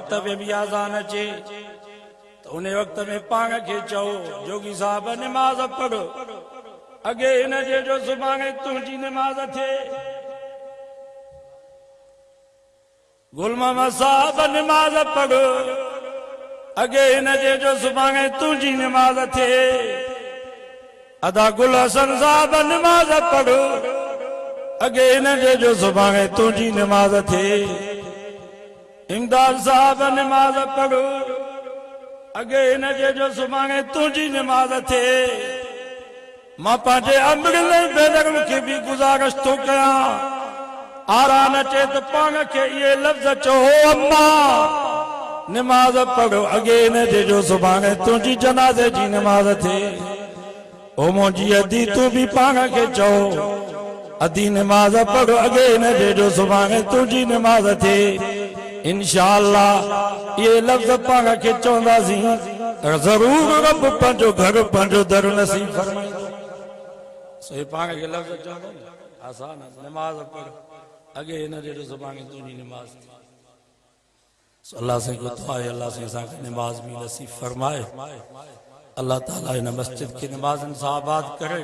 वक्त में भी आज़ान अचे तो उन वक्त में पाण खे चओ जोगी साहब नमाज पढ़ो अगे इन जे जो सुभाणे तुंहिंजी नमाज थिए। गुल मोहम्मद साहब नमाज पढ़ो अगे इन जे जो सुभाणे तुंहिंजी नमाज थिए। अदा गुल हसन साहब नमाज पढ़ो अगे इन जे जो सुभाणे तुंहिंजी नमाज थिए। इमदाद साहब नमाज पढ़ो अगे इन जे जो सुभाणे तुंहिंजी नमाज थिए। मां पंहिंजे अमृल बेदरम खे बि गुज़ारिश थो कयां आरान अचे त पाण खे इहे लफ़्ज़ चओ अम्मा नमाज पढ़ो अगे इन जे जो सुभाणे तुंहिंजी जनाज़े जी नमाज थिए। ओ मुंहिंजी अदी तूं बि पाण खे चओ अदी नमाज पढ़ो अगे इन जे जो सुभाणे तुंहिंजी नमाज थिए। इंशाअल्लाह ये लफ्ज़ पाण खे चवंदासीं ज़रूर रब पंहिंजो घर पंहिंजो दर नसीब फरमाईंदो। सही पाण खे लफ्ज़ चवंदा आसान नमाज पढ़ अगे इन जे जो सुभाणे तुंहिंजी नमाज थी। अल्लाह से को दुआ है अल्लाह से असांखे नमाज भी नसीब फरमाए। अल्लाह ताला इन मस्जिद की नमाज़न सां आबाद करे।